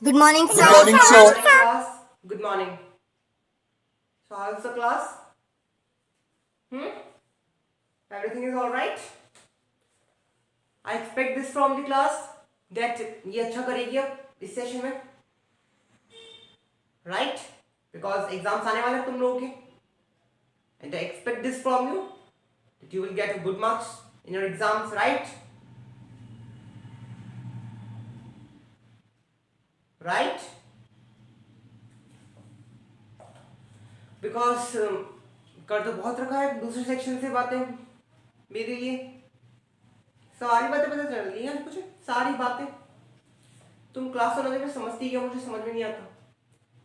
Good morning, Good sir. morning, sir. Class. Good morning. So how's the class? Everything is all right. I expect this from the class that ये अच्छा करेगी अब इस session में, right? Because exams आने वाले हैं तुम लोगों के, and I expect this from you that you will get good marks in your exams, right? Right? Because कर तो बहुत रखा है दूसरे सेक्शन से बातें मेरे लिए, सारी बातें पता चल रही हैं कुछ, सारी बातें तुम क्लास में लगे समझती क्या, मुझे समझ में नहीं आता।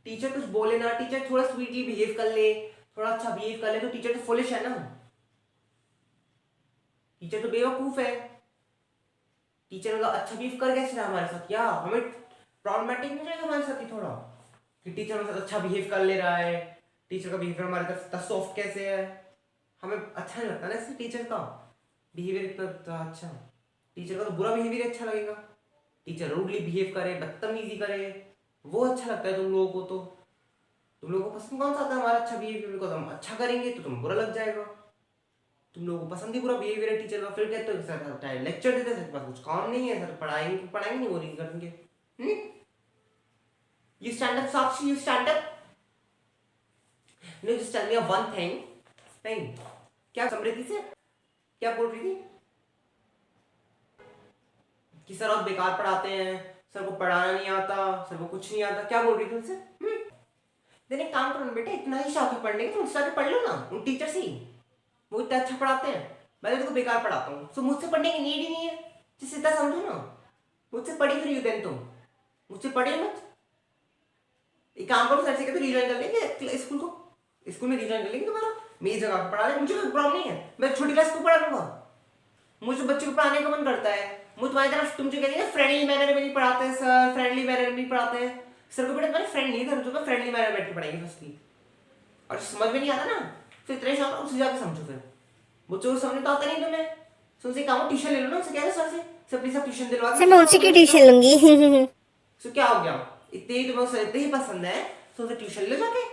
टीचर कुछ बोले ना, टीचर थोड़ा स्वीटली बिहेव कर ले, थोड़ा अच्छा बिहेव कर ले, तो टीचर तो फुलिश है ना, टीचर तो बेवकूफ है। टीचर मतलब अच्छा बिहेव कर कैसे रहा हमारे साथ, या हमें प्रॉब्लमेटिक नहीं रहेगा हमारे साथ ही थोड़ा कि टीचर हमारे साथ अच्छा बिहेव कर ले रहा है, टीचर का बिहेवियर हमारे तरफ इतना सॉफ्ट कैसे है, हमें अच्छा नहीं लगता ना इससे टीचर का बिहेवियर इतना अच्छा। टीचर का तो बुरा बिहेवियर अच्छा लगेगा, टीचर रूडली बिहेव करे, बदतमीजी करे, वो अच्छा लगता है तुम लोगों को। तो तुम लोगों को पसंद कौन सा आता है हमारा अच्छा बिहेवियर, बिकॉज हम अच्छा करेंगे तो तुम बुरा लग जाएगा। तुम लोगों को पसंद ही पूरा बिहेवियर है टीचर का, फिर कहते हो सर टाइम लेक्चर देते सर पास कुछ काम नहीं है, सर पढ़ाएंगे पढ़ाएंगे नहीं, वो नहीं करेंगे। You stand up Sakshi, you stand up. No just tell me one thing. क्या समृद्धि से क्या बोल रही थी कि सर आप बेकार पढ़ाते हैं, सर को पढ़ाना नहीं आता, सर को कुछ नहीं आता, क्या बोल रही थी उनसे? देन एक काम करो ना बेटा, इतना ही शौक है पढ़ने का तो उनसे आके पढ़ लो ना, उन टीचर से ही, वो इतना अच्छा पढ़ाते हैं। मैं तो बेकार पढ़ाता हूँ, तो मुझसे पढ़ने की नीड ही नहीं है, जिससे इतना समझो ना, मुझसे पढ़ी फिर यू देन तुम मुझसे पढ़े मत। एक काम करो, सर से कहते रिजॉइन कर लेंगे स्कूल को, स्कूल में रिजॉइन कर लेंगे तुम्हारा, मेरी जगह पर पढ़ा ले, मुझे कोई प्रॉब्लम नहीं है, मैं छोटी क्लास को पढ़ा लूंगा। मुझे बच्चों को पढ़ाने का मन करता है, मुझे तुम्हारी तरफ तुम जो कहते हैं फ्रेंडली मैनर में नहीं पढ़ाते हैं सर, फ्रेंडली मैनर में नहीं पढ़ाते हैं सर को, बेटा तुम्हारे फ्रेंड नहीं था, तुम्हें फ्रेंडली मैनर में बैठ के पढ़ाएंगे फर्स्टली, और समझ में नहीं आता ना फिर इतने शौक उससे जाकर समझो, फिर बच्चों को समझ तो आता नहीं तुम्हें, तो उनसे काम ट्यूशन ले लो ना, उनसे कह रहे सर से प्लीज आप ट्यूशन दिलवा सर मैं उनसे की ट्यूशन लूंगी। तो क्या हो गया, इतने ही तुम्हें सर इतने ही पसंद है तो उनसे ट्यूशन ले जाके,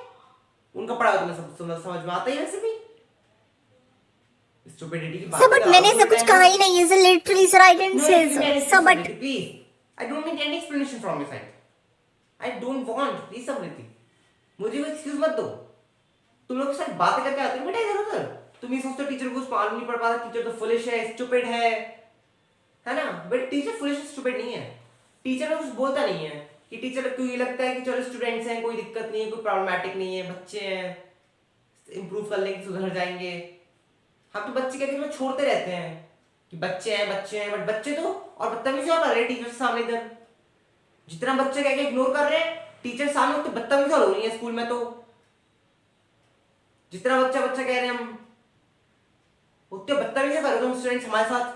उनका पढ़ा तुम्हें सब समझ में आता ही वैसे भी। स्टूपिडिटी की बात सर बट मैंने ऐसा कुछ कहा ही नहीं है sir, literally sir I didn't say sir but please I don't need any explanation from your side, I don't want please Samriddhi, मुझे कोई एक्सक्यूज मत दो। तुम लोग साथ बातें करके आते हो बेटा इधर उधर, तुम ये सोचते हो टीचर को कुछ मालूम नहीं पड़ पाता, टीचर तो फुलिश है, स्टूपिड है ना, बट टीचर फुलिश स्टूपिड नहीं है, टीचर को कुछ बोलता नहीं है कि टीचर को ये लगता है कि चलो स्टूडेंट्स हैं, कोई दिक्कत नहीं है, कोई प्रॉब्लमैटिक नहीं है, बच्चे हैं, इंप्रूव कर लेंगे, सुधर जाएंगे। हम तो बच्चे कहते हैं छोड़ते रहते हैं कि बच्चे हैं, बट बच्चे तो और बदतमीजी और कर रहे हैं टीचर के सामने, इधर जितना बच्चे कह के इग्नोर कर रहे हैं टीचर सामने उतनी बदतमीजी हो रही है स्कूल में, तो जितना बच्चा कह रहे हैं हम उतने बदतमीजी कर रहे हो तुम स्टूडेंट्स हमारे साथ,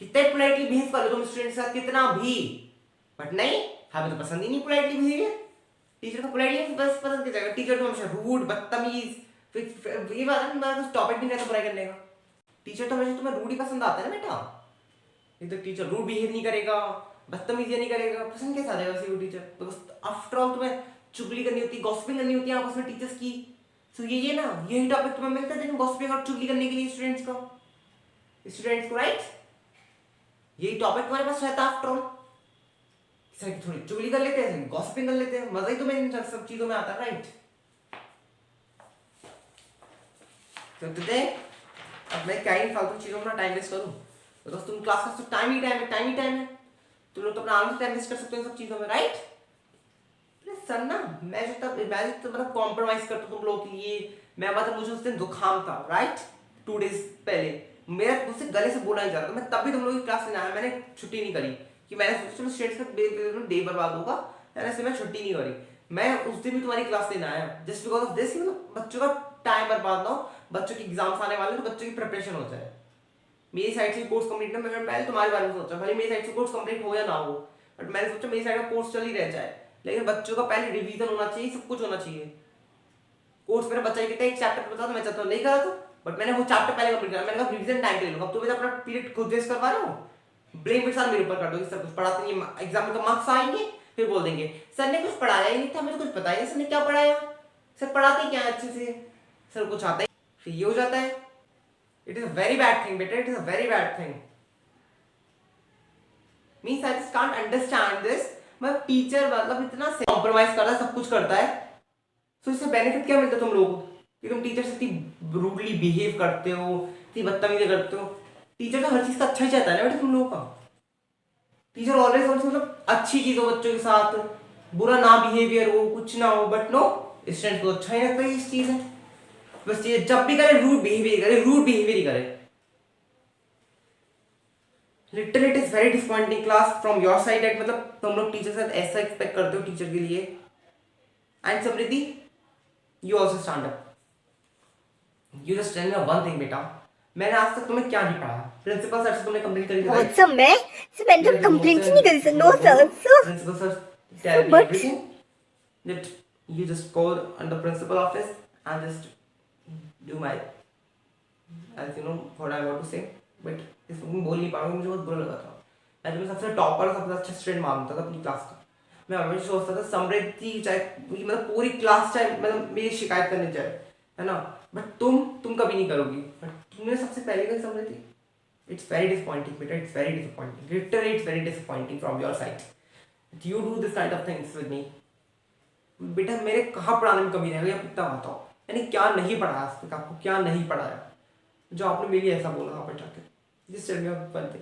कितने पोलाइटली बिहेव कर रहे हो तुम स्टूडेंट्स के साथ, कितना भी, बट नहीं हमें तो पसंद ही नहीं पोलाइटली बिहेवियर, टीचर को पोलाइटली बस पसंद किया जाएगा, टीचर तो हमेशा रूड बदतमीज, फिर ये बात है मेरा कुछ टॉपिक नहीं रहता बुराई करने का, टीचर तो हमेशा तुम्हें रूड ही पसंद आता है ना बेटा, ये तो टीचर रूड बिहेव नहीं करेगा, बदतमीजी नहीं करेगा, पसंद कैसा आ जाएगा वैसे वो टीचर, तो आफ्टर ऑल तुम्हें चुगली करनी होती है, गॉसिपिंग करनी होती है आपस में टीचर्स की, तो ये ना यही टॉपिक तुम्हें मिलता है गॉसिपिंग और चुगली करने के लिए स्टूडेंट्स को राइट, यही टॉपिक तुम्हारे पास रहता है आफ्टर ऑल, थोड़ी चुगली कर लेते हैं, गॉसिपिंग कर लेते हैं, मजा ही तुम्हें इन सब चीजों में आता है राइट। तो टुडे अब मैं क्या ही फालतू चीजों में टाइम वेस्ट करूं, तो तुम क्लास का टाइम ही टाइम है, तुम लोग तो अपना आराम से टाइम वेस्ट कर सकते हो इन सब चीजों में राइट। सर ना मैं जो मतलब कॉम्प्रोमाइज करता तुम लोगों के लिए, मैं मतलब मुझे उस दिन जुकाम था राइट, 2 डेज पहले मेरा मुझसे गले से बोला नहीं जा रहा था, मैं तभी तुम लोगों की क्लास लेने आया, मैंने छुट्टी नहीं करी कि मैंने सोचा चलो स्टूडेंट्स का डे बर्बाद होगा, ऐसे मैं छुट्टी नहीं करी, मैं उस दिन भी तुम्हारी क्लास लेने आया जस्ट बिकॉज ऑफ दिस, बच्चों का टाइम बर्बाद ना हो, बच्चों के एग्जाम्स आने वाले तो बच्चों की प्रिपरेशन हो जाए। मेरी साइड से कोर्स कंप्लीट ना, मैंने पहले तुम्हारे बारे में सोचा, भले मेरी साइड से कोर्स कंप्लीट हो या ना हो, बट मैंने सोचा मेरी साइड का कोर्स चल ही रह जाए, लेकिन बच्चों का पहले रिवीजन होना चाहिए, सब कुछ होना चाहिए। कोर्स मेरा बच्चा कहता है एक चैप्टर बता, तो मैं चाहता हूँ नहीं करा था, बट मैंने वो चैप्टर पहले कंप्लीट करा, मैंने कहा रिवीजन टाइम पे ले लो, अब तो मैं अपना पीरियड खुद वेस्ट करवा रहा हूँ, ब्लेम के साथ मेरे ऊपर कर दो, सब कुछ पढ़ाते नहीं, एग्जाम में तो मार्क्स आएंगे, फिर बोल देंगे सर ने कुछ पढ़ाया ही नहीं था, हमें तो कुछ पता ही नहीं सर ने क्या पढ़ाया, सर पढ़ाते क्या है अच्छे से, सर कुछ आता ही, फिर ये हो जाता है। It is a very bad thing बेटा, it is a very bad thing. Means I just can't understand this. मतलब टीचर मतलब इतना कॉम्प्रोमाइज करता है, सब कुछ करता है, तो इससे बेनिफिट क्या मिलता है तुम लोगों को कि तुम टीचर से इतनी रूडली बिहेव करते हो, इतनी बदतमीजी करते हो। टीचर तो हर चीज का अच्छा ही चाहता है ना बेटा तुम लोगों का। टीचर ऑलवेज मतलब अच्छी चीज हो बच्चों के साथ, बुरा ना बिहेवियर हो, कुछ ना हो, बट नो स्टूडेंट को अच्छा ही लगता है इस चीज है। बस ये जब भी करे रूड बिहेवियर करे, रूड बिहेवियर ही करे। Literally it is very disappointing class from your side at, मतलब तुम लोग टीचर से ऐसा एक्सपेक्ट करते हो टीचर के लिए। And Samriddhi you also stand up, you just tell me one thing बेटा, मैंने आज तक तुम्हें क्या नहीं पढ़ा, प्रिंसिपल सर से तुमने कंप्लेंट करी थी बहुत राइट? सर मैंने तो कंप्लेंट ही नहीं करी sir, no sir sir principal sir so tell me but everything that you just go on the principal office and just do my as you know what I want to say, but इसको मैं बोल नहीं पाऊंगा, मुझे बहुत बुरा लगा था। मैं तुम्हें सबसे टॉपर, सबसे अच्छा स्टूडेंट मानता था अपनी क्लास का। मैं हमेशा सोचता था समृद्धि चाहे मतलब पूरी क्लास चाहे मतलब मेरी शिकायत करने जाए, है ना, बट तुम कभी नहीं करोगी, बट तुमने सबसे पहले कही समृद्धि। इट्स वेरी डिसअपॉइंटिंग बेटा, it's very disappointing, literally it's very disappointing from your side. You do this kind of things with me. बेटा मेरे कहाँ पढ़ाने में कमी रह गई, आप इतना बताओ, मैंने क्या नहीं पढ़ाया आज तक आपको, क्या नहीं पढ़ाया जो आपने मेरी ऐसा बोला वहाँ पर जाके, जिस चल में बनते।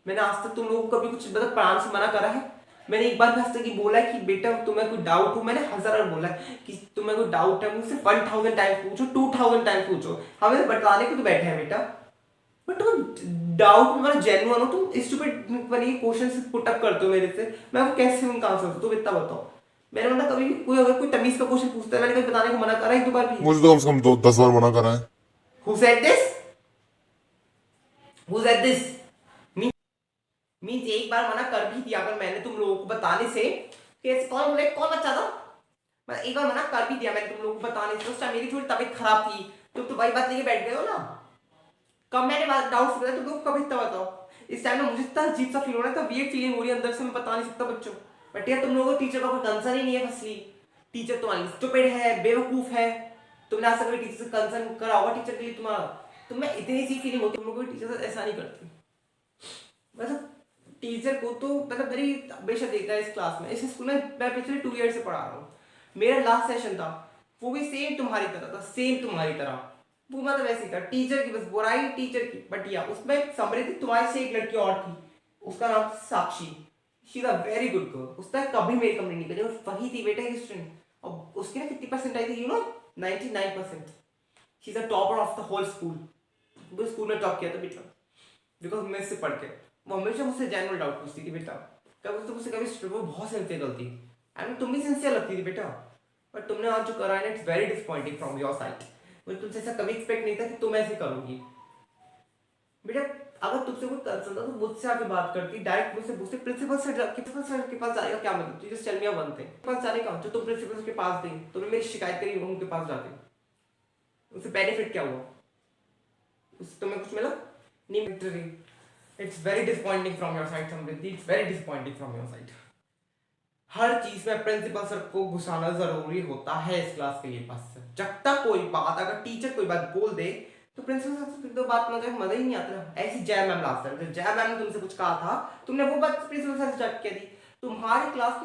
मैंने आज तक तुम लोगों को कभी कुछ मतलब पढ़ाने से मना करा है? मैंने एक बार भी आज तक ये बोला है कि बेटा तुम्हें कोई डाउट हो, मैंने 1000 बार बोला है कि तुम्हें कोई डाउट है मुझसे 1000 टाइम्स पूछो, 2000 टाइम्स पूछो, हमें बताने को तो बैठे हैं बेटा, बट तुम डाउट तुम्हारा जेन्युइन हो, तुम स्टूपिड वाली क्वेश्चन पुट अप करते हो मेरे से, मैं वो कैसे उनका आंसर दूं, तुम इतना बताओ। मैंने मतलब कभी भी कोई अगर कोई तमीज का क्वेश्चन पूछता है, मैंने कभी बताने को मना करा एक दो बार भी? मुझे तो कम से कम 10 बार मना करा है। Who said this? Who said this? Means एक बार मना कर भी दिया अगर मैंने तुम लोगों को बताने से कि ऐसे कौन बोले, कौन बच्चा था, मैं एक बार मना कर भी दिया मैंने तुम लोगों को बताने से, उस टाइम मेरी थोड़ी तबीयत खराब थी, तुम तो वही बात लेके बैठ गए हो ना। कब मैंने बात डाउट किया तुम लोग, कब इतना बताओ। इस टाइम में मुझे इतना अजीब सा फील हो रहा है, वियर्ड फीलिंग हो रही है अंदर से, मैं बता नहीं सकता बच्चों। बट यार तुम लोगों को टीचर का कोई कंसर्न ही नहीं है, फसली टीचर तुम्हारी स्टूपिड है, बेवकूफ है। तुमने आज तक कभी टीचर से कंसर्न करा होगा टीचर के लिए तुम्हारा? तुम्हें इतनी सी फीलिंग होती है, तुम लोग टीचर से ऐसा नहीं करती। मतलब टीचर को तो मतलब मेरी हमेशा देखा है इस क्लास में, इस स्कूल में मैं पिछले 2 ईयर से पढ़ा रहा हूँ, मेरा लास्ट सेशन था वो भी सेम तुम्हारी तरह था, सेम तुम्हारी तरह, वो मतलब ऐसी था, टीचर की बस बुराई टीचर की, बट या उसमें समृद्धि तुम्हारी से एक लड़की और थी, उसका नाम था Sakshi, she is a very good girl, उसने कभी मेरी कंप्लेंट नहीं करी, और वही थी बेटा एक स्टूडेंट, और उसकी ना कितनी परसेंट आई थी you know, 99%। She is a topper of the whole school, वो स्कूल में टॉप किया था बेटा, बिकॉज मैं इससे पढ़ के, वो हमेशा मुझसे जेन्युइन डाउट पूछती थी बेटा, कभी तो मुझसे कभी वो बहुत सिंसियर गलती, एंड तुम भी सिंसियर लगती थी बेटा, बट तुमने आज जो करा है it's very disappointing from your side. मुझे तुमसे ऐसा कभी एक्सपेक्ट नहीं था कि तुम ऐसे करोगी बेटा। अगर तुमसे कोई कंसर्न था तो मुझसे आके बात करती, डायरेक्ट मुझसे पूछते, प्रिंसिपल सर के पास जाएगा क्या मतलब, तू just tell me one thing, पास जाने का जो तुम प्रिंसिपल के पास दी, तुमने मेरी शिकायत करी उनके पास जाके, उससे बेनिफिट क्या हुआ, उससे तुम्हें कुछ मिला नहीं? Literally it's very disappointing from your side Samriddhi, it's very disappointing from your side. हर चीज में प्रिंसिपल सर को घुसाना जरूरी होता है इस क्लास के लिए पास से। जब तक कोई बात अगर टीचर कोई बात बोल दे तो प्रिंसिपल सर से तो बात ना मजा ही नहीं आता। ऐसी जय मैम लास्ट टाइम, जय मैम ने तुमसे कुछ कहा था, तुमने वो बात प्रिंसिपल सर से जब कह दी। तुम्हारी क्लास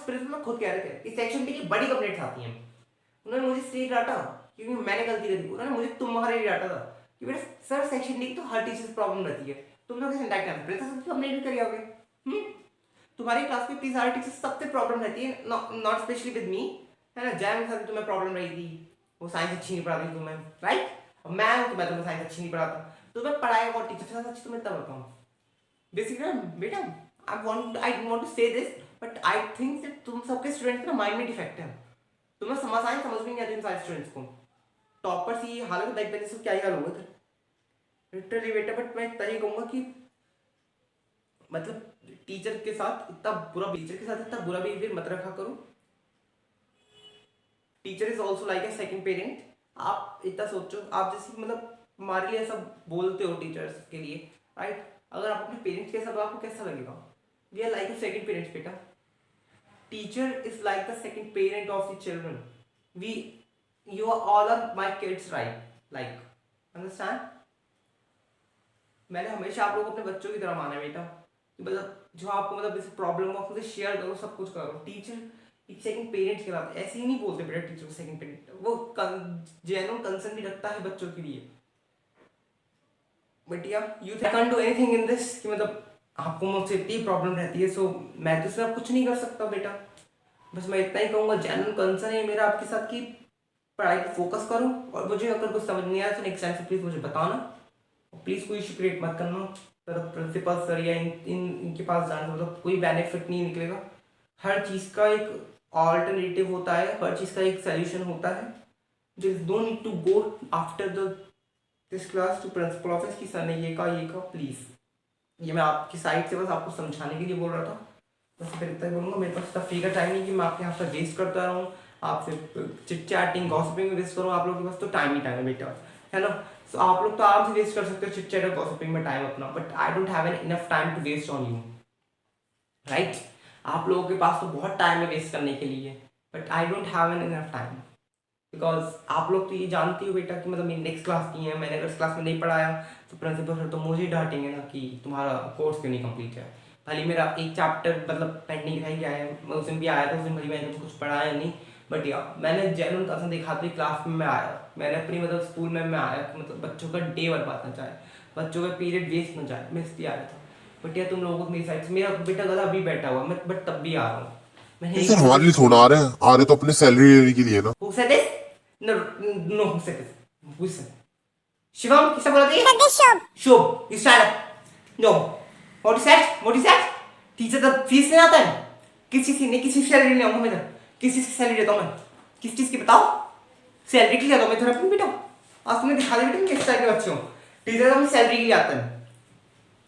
प्रिंसिपल खुद कह रहे थे इस सेक्शन की बड़ी कंप्लेंट्स आती हैं, उन्होंने मुझे इसलिए डांटा क्योंकि मैंने गलती करी, उन्होंने मुझे तुम्हारे लिए डांटा था कि बेटा सर सेक्शन डी की तो हर टीचर से प्रॉब्लम रहती है, तुम लोग कैसे इंटैक्ट करते, प्रिंसिपल सर कंप्लेंट भी करी होगे। तुम्हारी क्लास में इतनी सारी टीचर्स सबसे प्रॉब्लम रहती है, नॉट स्पेशली विद मी, है ना। जैम के साथ तुम्हें प्रॉब्लम रही थी, वो साइंस अच्छी नहीं पढ़ाती तुम्हें, राइट। और मैं तुम्हें साइंस अच्छी नहीं पढ़ाता, तुम्हें पढ़ाएगा और टीचर के साथ अच्छी तुम्हें तब बताऊँ बेसिकली बेटा। आई वांट टू से this, but I think that तुम सबके स्टूडेंट्स ना माइंड में डिफेक्ट है, तुम्हें समझ भी नहीं आती इन सारे स्टूडेंट्स को। टॉपर्स ही हालत लाइक मैंने क्या ही हाल होगा था लिटरली बेटा। बट मैं इतना ही कहूँगा कि मतलब टीचर के साथ इतना बुरा बिहेवियर मत रखा करो। Teacher is also like a second parent. आप इतना सोचो, आप जैसे मतलब हमारे लिए ऐसा बोलते हो टीचर्स के लिए, राइट। अगर आप अपने पेरेंट्स के साथ आपको कैसा लगेगा, We are like a second parents, beta. Teacher is like the second parent of the children. You are all are my kids, right? Like, understand? मैंने हमेशा आप लोगों को अपने बच्चों की तरह माना है बेटा, कि मतलब जो आपको मतलब जैसे प्रॉब्लम हो आपको शेयर करो, सब कुछ करो. टीचर एक सेकंड पेरेंट के बाद ऐसे ही नहीं बोलते बेटा टीचर को सेकंड पेरेंट, वो जेन्युइन कंसर्न भी रखता है बच्चों के लिए. बट या you can do anything in this, कि मतलब आपको मुझसे इतनी प्रॉब्लम रहती है, सो मैं तो सिर्फ कुछ नहीं कर सकता बेटा. बस मैं इतना ही कहूँगा, जेन्युइन कंसर्न है मेरा आपके साथ कि पढ़ाई पे फोकस करो, और मुझे अगर कुछ समझ नहीं आया तो नेक्स्ट टाइम से प्लीज़ मुझे बताना. प्लीज़ कोई इशू क्रिएट मत करना, मतलब प्रिंसिपल सर या इनके पास जाने से मतलब कोई बेनिफिट नहीं निकलेगा. हर चीज़ का एक ऑल्टरनेटिव होता है, हर चीज़ का एक सोल्यूशन होता है. There no need to go after this class to principal office कि सर ने ये कहा प्लीज़. ये मैं आपकी साइड से बस आपको समझाने के लिए बोल रहा था. बस फिर इतना ही बोलूँगा, मेरे पास इतना फ्री का टाइम नहीं कि मैं आपके यहाँ पर वेस्ट करता रहूँ, आपसे चिट चैटिंग गॉसिपिंग में वेस्ट करूँ. आप लोगों के पास तो टाइम ही टाइम है बेटा, है ना. सो आप लोग तो आराम से वेस्ट कर सकते हो चिट चैट और गॉसिपिंग में टाइम अपना, but I don't have enough time to waste on you, right. आप लोगों के पास तो बहुत टाइम है वेस्ट करने के लिए, but I don't have enough time, because आप लोग तो ये जानती हो बेटा कि मतलब मेरी नेक्स्ट क्लास की है, मैंने अगर इस क्लास में नहीं पढ़ाया तो प्रिंसिपल सर तो मुझे डांटेंगे ना कि तुम्हारा कोर्स क्यों नहीं कंप्लीट है. भले मेरा एक चैप्टर मतलब पेंडिंग रह गया है, मैं उस दिन भी आया था, उस दिन भले मैंने कुछ पढ़ाया नहीं, बट या मैंने जेन्युइन कंसर्न दिखा दी क्लास में मैं आया, मैंने अपनी मतलब स्कूल में मैं आया कि मतलब बच्चों का डे बर्बाद ना जाए, बच्चों का पीरियड वेस्ट ना जाए, मैं इसलिए आया था. बट यार तुम लोगों को मेरी साइड से, मेरा बेटा गला अभी बैठा हुआ मैं, बट तब भी आ रहा हूँ. सर हमारे लिए थोड़ा आ रहे तो अपने सैलरी लेने के लिए ना. Who said this? No, no, who said this? Who said? Shivam, किसने बोला था ये? Shubh, you stand up. No. What you said? What you said? Teacher तो फीस नहीं आता है. किस चीज़ की नहीं, किस चीज़ की सैलरी नहीं आऊँगा मैं इधर. किस चीज़ की सैलरी देता हूँ मैं? किस चीज़ की बताओ? सैलरी के लिए आता हूँ मैं इधर अपनी बेटा. आज तुमने दिखा दिया बेटा किस टाइप के बच्चे हो. टीचर तो अपनी सैलरी के लिए आता है.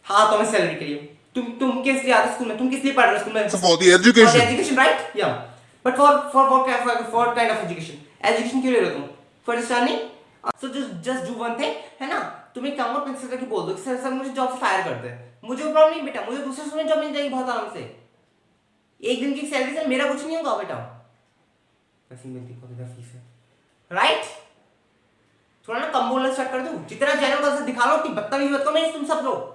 हाँ तो मैं सैलरी के लिए. तुम किस लिए आते स्कूल में? तुम किस लिए पढ़ रहे हो स्कूल में? So for the education. For the education, right? Yeah. But for kind of education. Education क्यों ले रहे हो तुम? For stunning. So just do one thing, है ना. तुम एक काम करो, प्रिंसिपल को बोल दो सर सर मुझे जॉब से फायर कर दे. मुझे प्रॉब्लम नहीं बेटा, मुझे दूसरे स्कूल में जॉब मिल जाएगी बहुत आराम से. एक दिन की सैलरी से मेरा कुछ नहीं होगा बेटा. कैसी मिलती है फीस है, राइट. थोड़ा ना कम बोलना स्टार्ट कर दो. जितना जेन्युइन से दिखा रहा हूँ उतनी बदतमीजी मत करो. मैं तुम सब लोग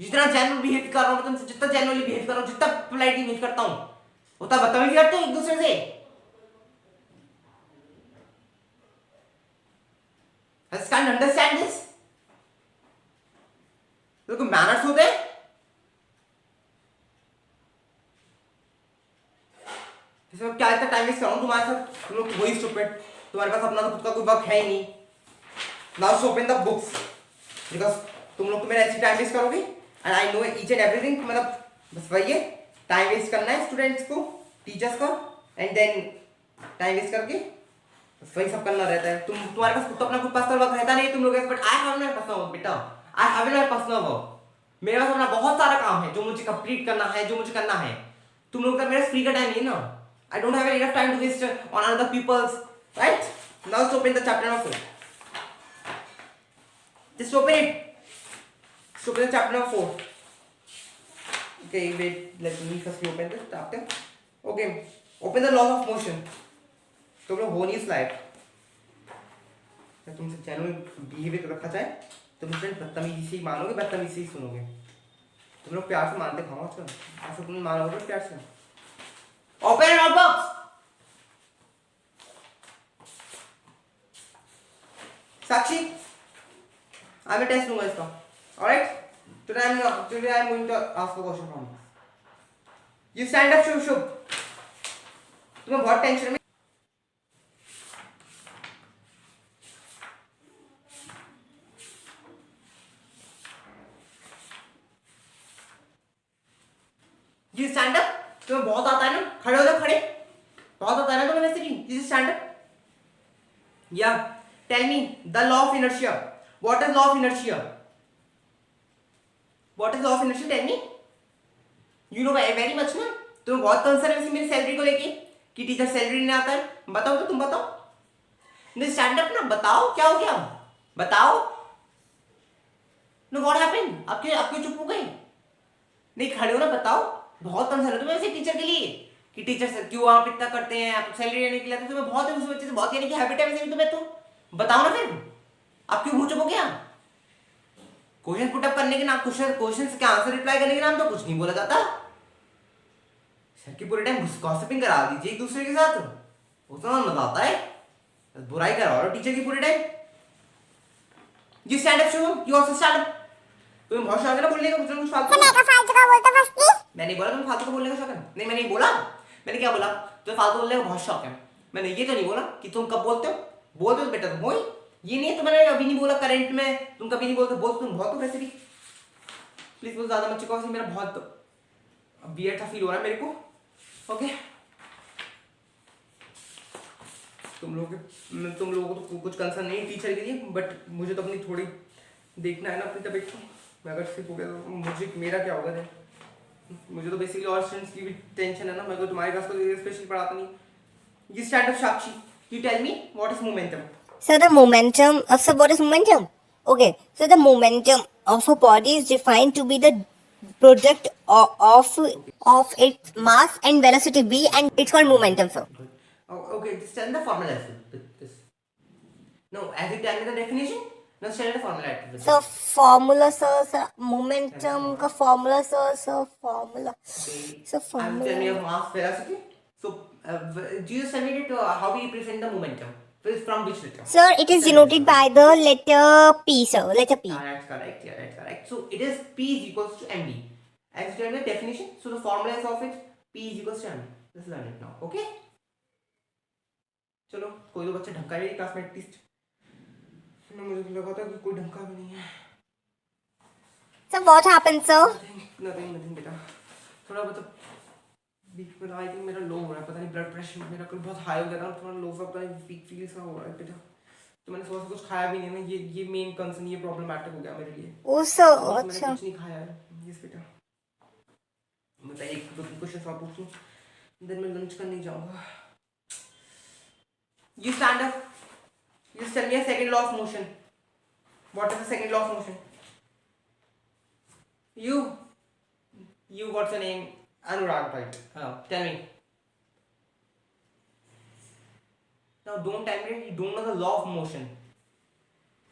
जितना जेन्युइन बिहेव कर रहा हूँ, तुमसे जितना जेन्युइनली बिहेव कर रहा हूँ, जितना पोलाइटली बिहेव करता हूँ, उतना बदतमीजी करते हो एक दूसरे से. I just can't understand this. तो कोई मैनर्स होते हैं. जैसे मैं क्या इतना टाइम वेस्ट कर रहा हूँ तुम्हारे साथ, तुम लोग वही स्टूपिड. तुम्हारे पास अपना तो खुद का कोई वर्क है ही नहीं. Now so open the books, because तुम लोग तो मेरा ऐसे टाइम वेस्ट करोगे, and I know each and everything. मतलब बस वही है, टाइम वेस्ट करना है स्टूडेंट्स को, टीचर्स का, एंड देन टाइम वेस्ट करके वही सब करना रहता है. तुम्हारे पास खुद तो अपना कुछ पर्सनल वर्क रहता नहीं तुम लोग, but I have my personal work बेटा. I have my personal work. मेरे पास अपना बहुत सारा काम है जो मुझे कंप्लीट करना है, जो मुझे करना है. तुम लोग का मेरा फ्री का टाइम नहीं है ना. I don't have enough time to waste on other peoples, right. Now open the chapter number 4. Just open it. Just open the chapter number 4. Okay, wait, let me first open this chapter. Okay, open the laws of motion. तुम लोग हो नहीं इस लायक. तुमसे genuine behaviour रखा जाए तो तुम बदतमीजी से ही मानोगे, बदतमीजी से ही सुनोगे. तुम लोग प्यार से मानते खाओ आजकल, ऐसा तुम मानोगे प्यार से. Open your box. साक्षी, आज मैं टेस्ट लूंगा इसका. Alright? Today I am going to ask a question from you. You stand up, Shubh. तुम्हें बहुत टेंशन में. You stand up. तुम्हें बहुत आता है ना. खड़े हो जाओ, खड़े. बहुत आता है ना तुम्हें वैसे भी. You stand up. Yeah. Tell me the law of inertia. What is law of inertia? What is law of inertia? Tell me. You know very much ना. तुम्हें बहुत कंसर्न है मेरी सैलरी को लेके कि टीचर सैलरी नहीं आता है. बताओ तो तुम बताओ. नहीं स्टैंड अप ना. बताओ क्या हो गया. बताओ. Know what happened. आपके चुप हो गए. नहीं खड़े हो ना. बताओ बहुत कंसर्न है तुम्हें वैसे टीचर के लिए कि टीचर से क्यों आप इतना करते हैं, आप सैलरी लेने के लिए आते, तुम्हें बहुत है उस बच्चे से बहुत, यानी कि हैबिट है वैसे भी तुम्हें, तो बताओ ना फिर आप क्यों मुंह चुप हो गया? क्वेश्चन पुटअप करने के नाम, क्वेश्चन के आंसर रिप्लाई करने के नाम तो कुछ नहीं बोला जाता। सर की पूरे टाइम गॉसिपिंग करा दीजिए एक दूसरे के साथ, उसमें मजा आता है, बुराई करवा रहे हो टीचर की पूरे टाइम। जी stand up, Shubham you also stand up. तुम्हें बहुत शौक है ना बोलने का, कुछ फालतू का। मैं नहीं बोला तुम्हें फालतू का बोलने का शौक है, नहीं मैंने नहीं बोला। मैंने क्या बोला? तुम्हें फालतू बोलने का बहुत शौक है। मैंने ये तो नहीं बोला कि तुम कब बोलते हो बेटा तुम वही, ये नहीं है तुम्हारे अभी नहीं बोला करंट में तुम कभी नहीं बोलते, बोलते तुम बहुत हो वैसे भी। प्लीज बहुत ज्यादा मत चिल्लाओ, मेरा बहुत वियर्ड सा फील हो रहा है मेरे को। ओके तुम लोगों को तो कुछ कंसर्न नहीं टीचर के लिए, बट मुझे तो अपनी थोड़ी देखना है ना अपनी तबीयत को। मैं अगर सिक हो गया तो मुझे मेरा क्या होगा then? मुझे तो बेसिकली और स्टूडेंट्स की भी टेंशन है ना, मैं तो तुम्हारे क्लास को स्पेशली पढ़ाता नहीं। ये stand up Sakshi, you tell me what is momentum? So the momentum of, so what is momentum? Okay, so the momentum of a body is defined to be the product of its mass and velocity v, and it's called momentum, sir. Okay, just tell me the formula with this. No, as you tell me the definition, no, tell me the formula. So formula, sir, momentum का formula, sir, formula. Okay. So I'm telling you formula. mass velocity. So do you tell me that how we represent the momentum? From which letter? Sir, it is denoted by the letter P, sir. Letter P. That's correct. Yeah, that's correct. So it is P is equals to mv. As you tell me the definition, so the formula is of it P is equals to mv. Let's learn it now. Okay? चलो कोई तो बच्चा ढंका है class में at least, मुझे तो लगा था कि कोई ढंका भी नहीं है। So what happened, sir? Nothing बेटा, थोड़ा मतलब आई थिंक मेरा लो हो रहा है, पता नहीं ब्लड प्रेशर मेरा कल बहुत हाई हो गया था, थोड़ा लो सा पता नहीं वीक फील सा हो रहा है बेटा। तो मैंने सोचा कुछ खाया भी नहीं ना, ये मेन कंसर्न, ये प्रॉब्लमैटिक हो गया मेरे लिए। Oh, sir, मैंने अच्छा. कुछ नहीं खाया है। यस बेटा, मैं पहले एक दो क्वेश्चन और पूछूं, देन मैं लंच करने जाऊंगा। You stand up. You tell me a second law of motion. What is the second law of motion? You what's your name? Anurag, right? Tell me. Now don't tell me you don't know the law of motion.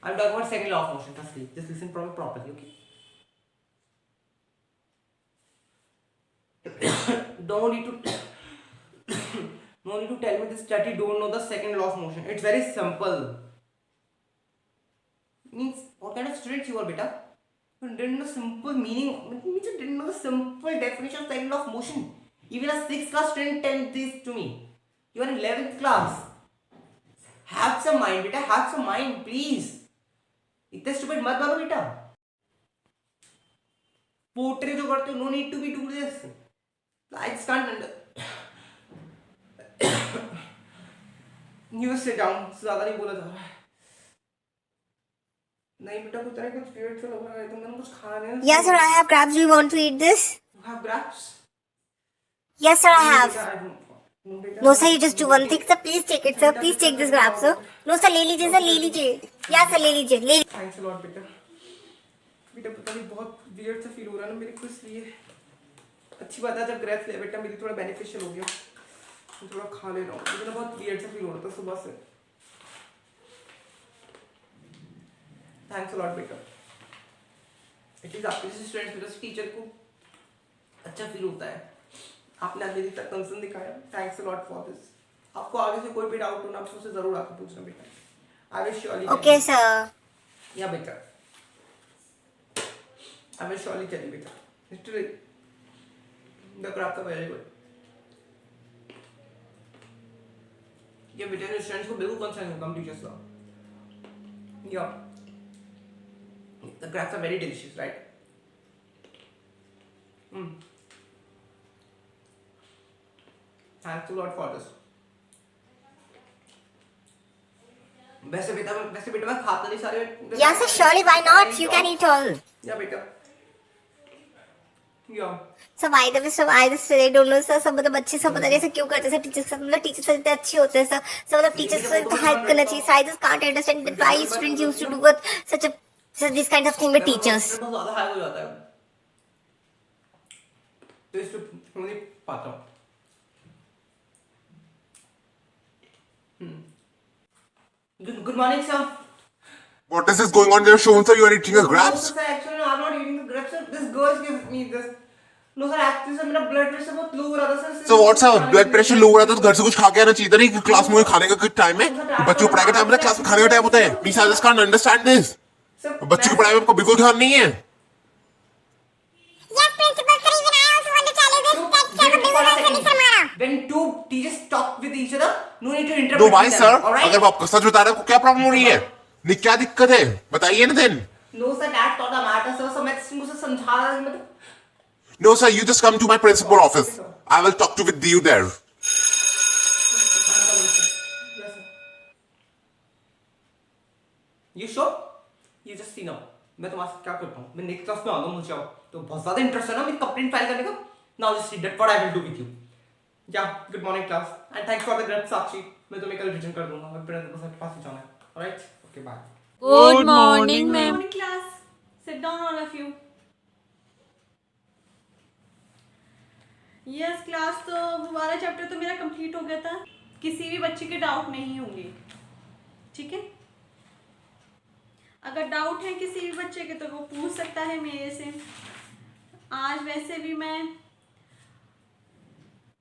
I'm talking about second law of motion. Firstly, just listen properly, okay? Don't need to no need to tell me this that you don't know the second law of motion. It's very simple. Means what kind of student you are, beta? You didn't know simple meaning. Means you didn't know the simple definition of second law of motion. Even a 6th class student tell this to me. You are in 11th class. Have some mind, beta. Have some mind, please. इतने stupid मत बनो बेटा। Portray जो करते हो, no need to be do this. I just can't. You sit down. ज़्यादा नहीं बोला जा रहा है। नहीं बेटा, कुछ तरह कुछ weird सा लग रहा है, तुम कुछ खा रहे हो? Yes, sir, I have grapes. Do you want to eat this? You have grapes? Yes, sir, I have. I don't. No, beta. No, sir, you just do one thing, sir. Please take it, sir. Please take this grab, sir. No, sir, ले लीजिए, sir, ले लीजिए. Yeah, sir, ले लीजिए, ले लीजिए. Thanks a lot, बेटा। बेटा पता नहीं बहुत weird सा feel हो रहा है ना मेरे को, इसलिए अच्छी बात है जब ग्रेप्स ले बेटा, मेरी थोड़ा beneficial हो गया। मैं थोड़ा खा ले रहा हूँ, मुझे ना बहुत weird सा feel हो रहा था सुबह से। Thanks a lot, बेटा। एटलीस्ट आपके जैसे स्टूडेंट्स मेरे टीचर को अच्छा फील होता है, आपने अभी तक कंसर्न दिखाया। Thanks a lot for this. आपको आगे से कोई भी डाउट हो ना, आप मुझसे जरूर आके पूछना बेटा। I will surely. Okay, sir. या बेटा, I will surely tell you बेटा। हिस्ट्री द क्राफ्ट का वेरी गुड। ये बेटा ने स्टूडेंट्स को बिल्कुल कंसर्न होगा हम टीचर्स का। या the crabs are very delicious, right? Thanks a lot for this. वैसे बेटा मैं खाता नहीं सारे। Yes, sir, surely, why not? You can eat all. या बेटा, या So why the way, so I just really don't know, sir. सब मतलब अच्छे सब पता नहीं ऐसा क्यों करते हैं, टीचर्स के साथ, मतलब टीचर्स इतने अच्छे होते हैं, सर. सब मतलब टीचर्स के साथ हेल्प करना चाहिए. So I just can't understand that why students used to do with such this kind of thing with teachers. बहुत ज़्यादा हाई हो जाता है। तो इस पे नहीं पाता हूँ। Good morning, sir. What is this going on in your show, sir? You are eating a No, grapes? sir, actually, no, I'm not eating the grapes, sir. This girl gives me this. No, sir, actually, sir, मेरा blood pressure बहुत low हो रहा था, sir. So what's up? Blood pressure low हो रहा था तो घर से कुछ खा के आना चाहिए था नहीं कि क्लास में खाने का कुछ टाइम है? बच्चों को पढ़ाई का टाइम होता है, क्लास में खाने का टाइम होता है। Please I just can't understand this. Sir, बच्चों की पढ़ाई में आपको बिल्कुल ध्यान नहीं है। Yes, principal sir, even I also want to challenge this. That's wait for a second. When two teachers talk with each other, no need to interrupt. तो भाई सर, alright? अगर वो आपको सच बता रहे हैं, आपको क्या प्रॉब्लम हो रही है? नहीं क्या दिक्कत है? बताइए ना then. No, sir, that thought a matter, sir. So मैं मुझे समझा रहा हूँ, मतलब No sir, you just come to my principal office. I will talk to with you there. You sure? You just see now. मैं तुम्हारे साथ क्या करता हूँ? मैं नेक्स्ट क्लास में आऊँगा, मुझे आओ तो बहुत ज़्यादा इंटरेस्ट है ना मेरी कंप्लेंट फाइल करने का। Now just see that what I will do with you. Yeah, good morning class and thanks for the great Sakshi. मैं तुम्हें कल रिटर्न कर दूँगा, मैं प्रिंसिपल सर के पास ही जाना है. Alright? Okay, bye. Good morning, ma'am. Morning class. Sit down all of you. Yes class, तो वो वाला चैप्टर तो मेरा कंप्लीट हो गया था। किसी भी बच्चे के डाउट नहीं होंगे, ठीक है? अगर डाउट है किसी भी बच्चे के तो वो पूछ सकता है मेरे से। आज वैसे भी मैं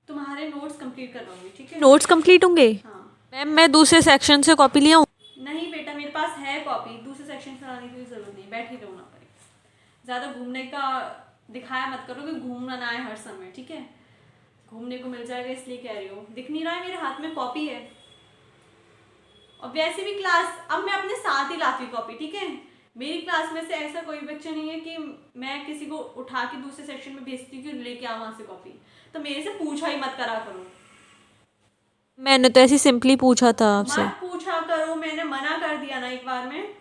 तुम्हारे नोट्स कंप्लीट करवाऊंगी, ठीक है? नोट्स कंप्लीट होंगे? हाँ। मैम मैं दूसरे सेक्शन से कॉपी लिया हूँ। नहीं बेटा, मेरे पास है कॉपी, दूसरे सेक्शन से लाने की जरूरत नहीं, बैठ ही रहना पड़ेगा। ज़्यादा घूमने का दिखाया मत करो कि घूमना ना है हर समय, ठीक है? घूमने को मिल जाएगा इसलिए कह रही हूँ। दिख नहीं रहा है मेरे हाथ में कॉपी है। और वैसे भी क्लास अब मैं अपने साथ ही लाती हूँ कॉपी, ठीक है? मेरी क्लास में से ऐसा कोई बच्चा नहीं है कि मैं किसी को उठा के दूसरे सेक्शन में भेजती हूँ कि लेके आओ वहाँ से कॉपी। तो मेरे से पूछा ही मत करा करो। मैंने तो ऐसे सिंपली पूछा था आपसे। मत पूछा करो, मैंने मना कर दिया ना एक बार में।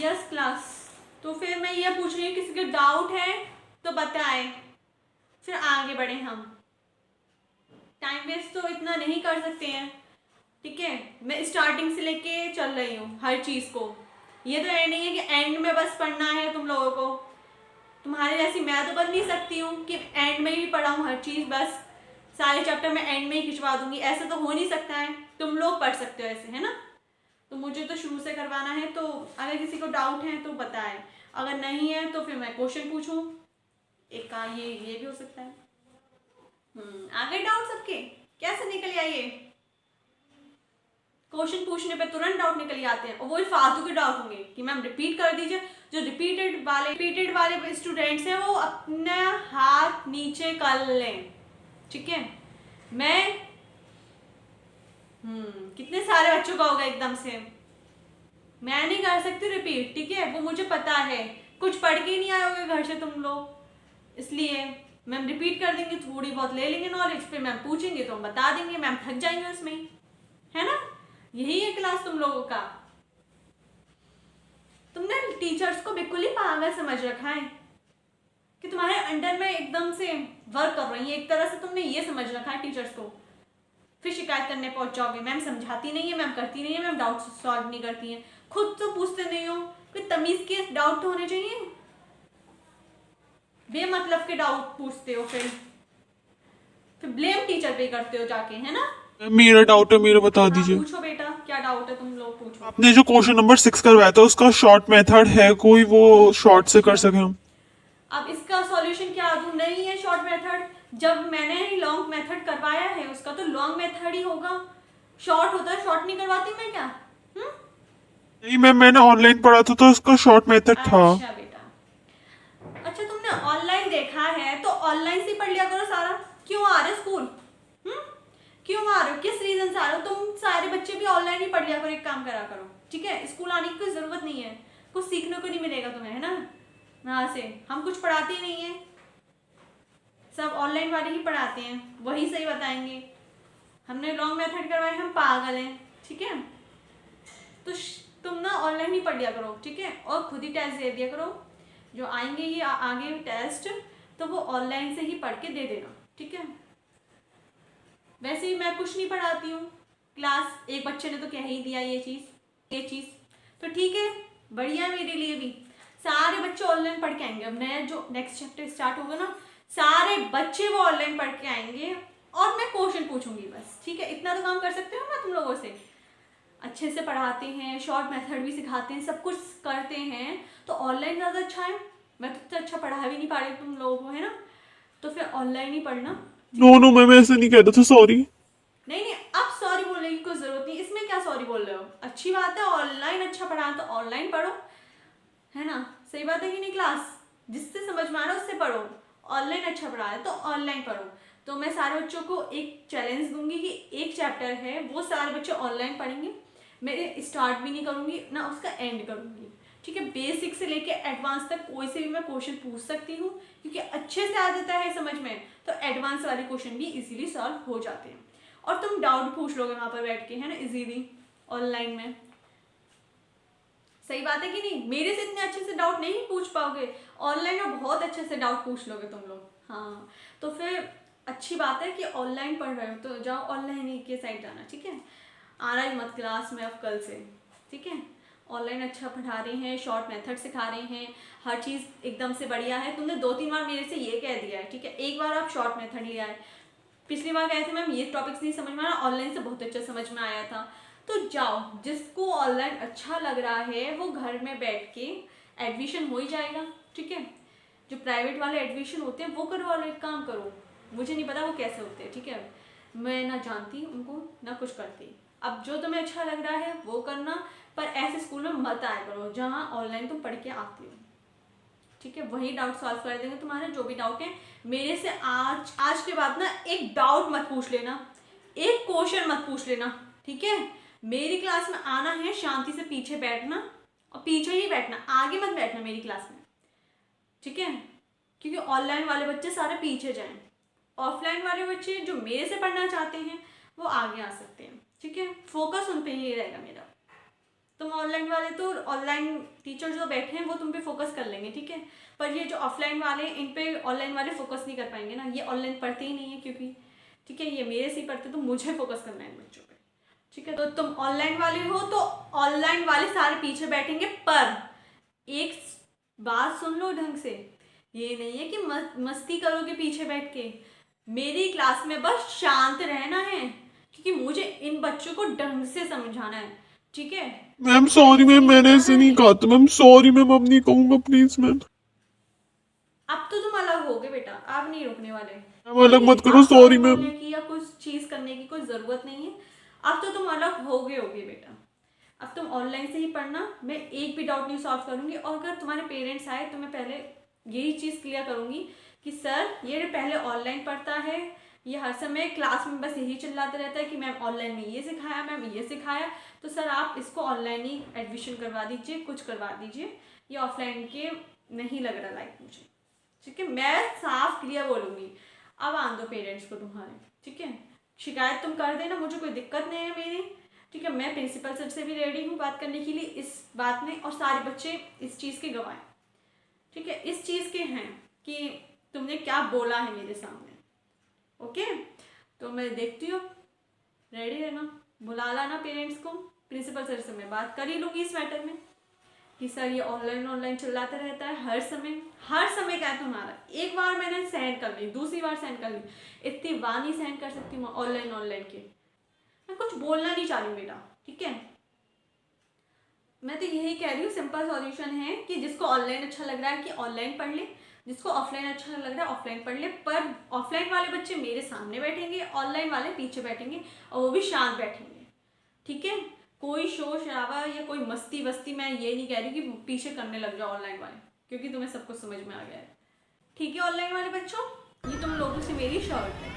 यस क्लास, तो फिर मैं ये पूछ रही हूँ किसी के डाउट है तो बताएं, फिर आगे बढ़े। हम टाइम वेस्ट तो इतना नहीं कर सकते हैं, ठीक है? मैं स्टार्टिंग से लेके चल रही हूँ हर चीज़ को। ये तो एंड नहीं है कि एंड में बस पढ़ना है तुम लोगों को। तुम्हारे जैसी मैं तो बन नहीं सकती हूँ कि एंड में ही पढ़ाऊँ हर चीज़, बस सारे चैप्टर मैं एंड में ही खिंचवा दूंगी। ऐसा तो हो नहीं सकता है। तुम लोग पढ़ सकते हो ऐसे, है ना? तो मुझे तो शुरू से करवाना है, तो अगर किसी को डाउट है तो बताएं, अगर नहीं है तो फिर मैं क्वेश्चन पूछूं। एक का ये भी हो सकता है। आगे डाउट सबके कैसे निकल आइए? क्वेश्चन पूछने पे तुरंत डाउट निकल आते हैं, और वो फालतू के डाउट होंगे कि मैम रिपीट कर दीजिए। जो रिपीटेड वाले स्टूडेंट्स हैं वो अपना हाथ नीचे कर लें, ठीक है? मैं कितने सारे बच्चों का होगा एकदम से, मैं नहीं कर सकती रिपीट, ठीक है? वो मुझे पता है, कुछ पढ़ के नहीं आए होगे घर से तुम लोग, इसलिए मैम रिपीट कर देंगे, थोड़ी बहुत ले लेंगे नॉलेज, फिर मैम पूछेंगे तो हम बता देंगे, मैम थक जाएंगे उसमें ही, है ना? यही है क्लास तुम लोगों का। तुमने टीचर्स को बिल्कुल ही पागल समझ रखा है कि तुम्हारे अंडर में एकदम से वर्क कर रही है। एक तरह से तुमने ये समझ रखा है टीचर्स को, फिर शिकायत करने पहुंच जाओगे, मैम समझाती नहीं है, मैम करती नहीं है, मैम डाउट सॉल्व नहीं करती हैं, खुद तो पूछते नहीं हो। कोई तमीज के डाउट तो होने चाहिए, बेमतलब के डाउट पूछते हो, फिर ब्लेम टीचर पे करते हो जाके, है ना? मेरा डाउट है, मेरा बता दीजिए। पूछो बेटा, क्या डाउट है? तुम लोग पूछो। आपने जो क्वेश्चन नंबर 6 करवाया था उसका शॉर्ट मेथड है कोई, वो शॉर्ट से कर सके हम? अब इसका सॉल्यूशन क्या दूं? नहीं है शॉर्ट मेथड। जब मैंने ही लॉन्ग मेथड करवाया है उसका, तो लॉन्ग मेथड ही होगा। शॉर्ट होता है, शॉर्ट नहीं करवाती मैं क्या? नहीं मैम, मैंने ऑनलाइन पढ़ा था तो उसका शॉर्ट मेथड था। अच्छा बेटा, अच्छा तुमने ऑनलाइन देखा है तो ऑनलाइन से पढ़ लिया करो सारा। क्यों आ रहे स्कूल? क्यों आ रहे हो? किस रीजन से आ रहे हो? तुम सारे बच्चे भी ऑनलाइन ही पढ़ लिया करो, एक काम करा करो, ठीक है? स्कूल आने की कोई जरूरत नहीं है, कुछ सीखने को नहीं मिलेगा तुम्हें, है ना? वहां से हम कुछ पढ़ाते ही नहीं है, सब ऑनलाइन वाले ही पढ़ाते हैं, वही सही बताएंगे। हमने लॉन्ग मेथड करवाए, हम पागल हैं, ठीक है? तो तुम ना ऑनलाइन ही पढ़ लिया करो, ठीक है? और खुद ही टेस्ट दे दिया करो। जो आएंगे ये आगे टेस्ट, तो वो ऑनलाइन से ही पढ़ के दे देना, ठीक है? वैसे ही मैं कुछ नहीं पढ़ाती हूँ क्लास, एक बच्चे ने तो कह ही दिया ये चीज़, तो ठीक है, बढ़िया है मेरे लिए भी। सारे बच्चे ऑनलाइन पढ़ के आएंगे। अब नया जो नेक्स्ट चैप्टर स्टार्ट होगा ना, सारे बच्चे वो ऑनलाइन पढ़ के आएंगे और मैं क्वेश्चन पूछूंगी बस, ठीक है? इतना तो काम कर सकते हो ना तुम लोगों से। अच्छे से पढ़ाते हैं, शॉर्ट मेथड भी सिखाते हैं, सब कुछ करते हैं, तो ऑनलाइन ज़्यादा अच्छा है। मैं तो इतना अच्छा पढ़ा भी नहीं पा रही तुम लोगों को, है ना? तो फिर ऑनलाइन ही पढ़ना। नो नो मैम ऐसे नहीं कहता था, सॉरी। नहीं नहीं, अब सॉरी बोलने की कोई ज़रूरत नहीं, इसमें क्या सॉरी बोल रहे हो? अच्छी बात है, ऑनलाइन अच्छा पढ़ा तो ऑनलाइन पढ़ो, है ना? सही बात है कि नहीं? क्लास जिससे समझ में आ रहा है उससे पढ़ो। ऑनलाइन अच्छा पढ़ा है तो ऑनलाइन पढ़ो। तो मैं सारे बच्चों को एक चैलेंज दूंगी कि एक चैप्टर है वो सारे बच्चे ऑनलाइन पढ़ेंगे। मैं स्टार्ट भी नहीं करूंगी ना उसका एंड करूंगी, ठीक है? बेसिक से लेके एडवांस तक कोई से भी मैं क्वेश्चन पूछ सकती हूँ, क्योंकि अच्छे से आ जाता है समझ में, तो एडवांस वाले क्वेश्चन भी इजीली सॉल्व हो जाते हैं। और तुम डाउट पूछ लोगे वहाँ पर बैठ के, है ना, इजीली ऑनलाइन में। सही बात है कि नहीं? मेरे से इतने अच्छे से डाउट नहीं पूछ पाओगे, ऑनलाइन में बहुत अच्छे से डाउट पूछ लोगे तुम लोग। हाँ, तो फिर अच्छी बात है कि ऑनलाइन पढ़ रहे हो तो जाओ ऑनलाइन ही के साइड जाना, ठीक है? आना ही मत क्लास में अब कल से, ठीक है? ऑनलाइन अच्छा पढ़ा रहे हैं, शॉर्ट मेथड सिखा रहे हैं, हर चीज़ एकदम से बढ़िया है। तुमने 2-3 बार मेरे से ये कह दिया है, ठीक है? एक बार आप शॉर्ट मेथड ले आए, पिछली बार कहे थे मैम ये टॉपिक्स नहीं समझ में आया, ऑनलाइन से बहुत अच्छा समझ में आया था। तो जाओ, जिसको ऑनलाइन अच्छा लग रहा है वो घर में बैठ के एडमिशन हो ही जाएगा, ठीक है? जो प्राइवेट वाले एडमिशन होते हैं वो करवा लो, एक काम करो। मुझे नहीं पता वो कैसे होते हैं, ठीक है? मैं ना जानती उनको ना कुछ करती। अब जो तुम्हें अच्छा लग रहा है वो करना, पर ऐसे स्कूल में मत आया करो जहाँ ऑनलाइन तुम पढ़ के आती हो, ठीक है? वही डाउट सॉल्व कर देंगे तुम्हारे जो भी डाउट है। मेरे से आज के बाद ना एक डाउट मत पूछ लेना, एक क्वेश्चन मत पूछ लेना, ठीक है? मेरी क्लास में आना है, शांति से पीछे बैठना और पीछे ही बैठना, आगे मत बैठना मेरी क्लास में, ठीक है? क्योंकि ऑनलाइन वाले बच्चे सारे पीछे जाएं, ऑफलाइन वाले बच्चे जो मेरे से पढ़ना चाहते हैं वो आगे आ सकते हैं, ठीक है? फोकस उन पे ही रहेगा मेरा। तुम ऑनलाइन वाले तो ऑनलाइन टीचर जो बैठे हैं वो तुम पे फोकस कर लेंगे, ठीक है? पर ये जो ऑफलाइन वाले इन पे ऑनलाइन वाले फोकस नहीं कर पाएंगे ना, ये ऑनलाइन पढ़ते ही नहीं है क्योंकि, ठीक है? ये मेरे से ही पढ़ते, तो मुझे फोकस करना है इन बच्चों पे, ठीक है? तो तुम ऑनलाइन वाले हो तो ऑनलाइन वाले सारे पीछे बैठेंगे, पर एक बात सुन लो ढंग से, ये नहीं है कि मस्ती करोगे पीछे बैठ के। मेरी क्लास में बस शांत रहना है, क्योंकि मुझे इन बच्चों को ढंग से समझाना है, ठीक है? मैम सॉरी मैम, मैंने ऐसे नहीं कहा था मैम, सॉरी मैम, अब नहीं कहूँगा प्लीज मैम। अब तो तुम अलग हो गए बेटा, आप नहीं रुकने वाले। मैम अलग मत करो, अब सॉरी बोलने मैम। की या कुछ चीज करने की कोई जरूरत नहीं है, अब तो तुम अलग हो गए होगे बेटा। अब तुम ऑनलाइन से ही पढ़ना, मैं एक भी डाउट नहीं सॉल्व करूंगी। और अगर तुम्हारे पेरेंट्स आए तो मैं पहले यही चीज़ क्लियर करूंगी कि सर ये पहले ऑनलाइन पढ़ता है, ये हर समय क्लास में बस यही चिल्लाते रहता है कि मैम ऑनलाइन में ये सिखाया, मैम ये सिखाया, तो सर आप इसको ऑनलाइन ही एडमिशन करवा दीजिए, कुछ करवा दीजिए, ये ऑफलाइन के नहीं लग रहा लाइक मुझे, ठीक है? मैं साफ क्लियर बोलूँगी। अब आन दो पेरेंट्स को तुम्हारे, ठीक है? शिकायत तुम कर देना, मुझे कोई दिक्कत नहीं है मेरी, ठीक है? मैं प्रिंसिपल सर से भी रेडी हूँ बात करने के लिए इस बात में, और सारे बच्चे इस चीज़ के गवाह हैं, ठीक है? इस चीज़ के हैं कि तुमने क्या बोला है मेरे सामने, ओके? तो मैं देखती हूँ, रेडी रहना, बुला लाना पेरेंट्स को। प्रिंसिपल सर से मैं बात कर ही लूँगी इस मैटर में कि सर ये ऑनलाइन चिल्लाता रहता है हर समय क्या है तुम्हारा। एक बार मैंने सहन कर ली, दूसरी बार सहन कर ली, इतनी बार नहीं सहन कर सकती मैं ऑनलाइन के। मैं कुछ बोलना नहीं चाह रही हूँ बेटा, ठीक है? मैं तो यही कह रही हूँ, सिंपल सॉल्यूशन है कि जिसको ऑनलाइन अच्छा लग रहा है कि ऑनलाइन पढ़ ले, जिसको ऑफलाइन अच्छा लग रहा है ऑफलाइन पढ़ ले, पर ऑफलाइन वाले बच्चे मेरे सामने बैठेंगे, ऑनलाइन वाले पीछे बैठेंगे, और वो भी शांत बैठेंगे, ठीक है? कोई शोर शराबा या कोई मस्ती वस्ती मैं ये नहीं कह रही कि पीछे करने लग जाओ ऑनलाइन वाले, क्योंकि तुम्हें सब कुछ समझ में आ गया है, ठीक है? ऑनलाइन वाले बच्चों, ये तुम लोगों से मेरी शर्ट है,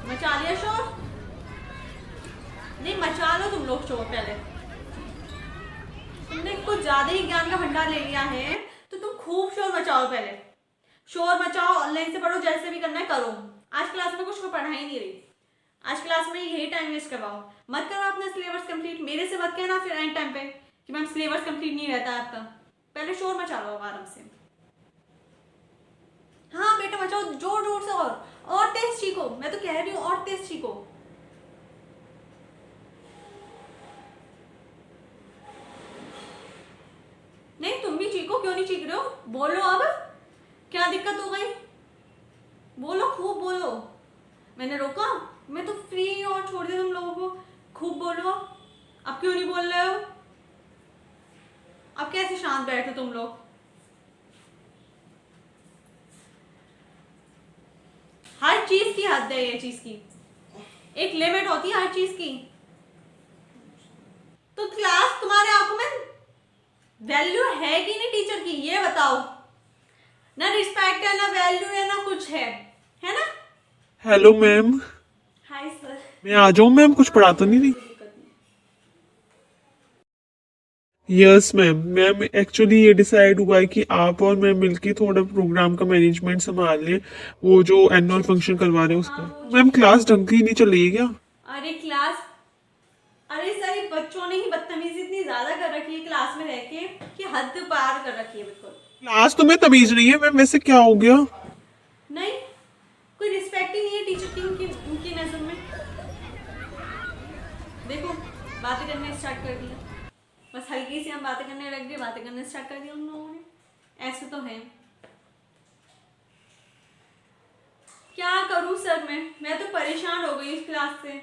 मचा लिया शोर? नहीं, मचा लो तुम लोग शोर। पहले तुमने कुछ ज्यादा ही ज्ञान का भंडार ले लिया है तो तुम खूब शोर मचाओ, पहले शोर मचाओ, ऑनलाइन से पढ़ो, जैसे भी करना है करो। आज क्लास में कुछ को पढ़ा ही नहीं रही, आज क्लास में यही टाइम वेस्ट करवाओ, मत करो अपना सिलेबस कंप्लीट। मेरे से मत कहना फिर एंड टाइम पे कि मैम सिलेबस कंप्लीट नहीं रहता आपका। पहले शोर मचा लो आराम से। हाँ बेटा मचाओ जोर जोर से, और तेज सीखो, मैं तो कह रही हूँ और तेज सीखो। बोलो अब, क्या दिक्कत हो गई? बोलो, खूब बोलो। मैंने रोका? मैं तो फ्री और छोड़ दिया तुम लोगों को। खूब बोलो। अब क्यों नहीं बोल रहे हो? अब कैसे शांत बैठे तुम लोग? हर चीज की हद है, ये चीज की एक लिमिट होती है हर चीज की। तो क्लास तुम्हारे आंखों में वैल्यू है कि नहीं टीचर की, ये बताओ ना। रिस्पेक्ट है ना, वैल्यू है ना, कुछ है ना? Hello ma'am, hi sir. मैं आ जाऊँ मैम? कुछ पढ़ा तो नहीं रही? Yes ma'am. मैम एक्चुअली ये डिसाइड हुआ है कि आप और मैं मिलके थोड़ा प्रोग्राम का मैनेजमेंट संभाल लें, वो जो एनुअल फंक्शन करवा रहे हैं उसका। मैम क्लास ढंग की नहीं चल रही है क्या? अरे क्लास, अरे सर ये बच्चों ने ही बदतमीजी इतनी ज्यादा कर रखी है क्लास में रह के कि हद पार कर रखी है बिल्कुल। क्लास तुम्हें तमीज नहीं है मैम? वैसे क्या हो गया? नहीं, कोई रिस्पेक्ट ही नहीं है टीचर की उनकी नजर में। देखो बातें करने स्टार्ट कर दिया, बस हल्की सी हम बातें करने लग गए, बातें करने स्टार्ट कर दिया उन लोगों ने। ऐसे तो है, क्या करूं सर मैं तो परेशान हो गई इस क्लास से।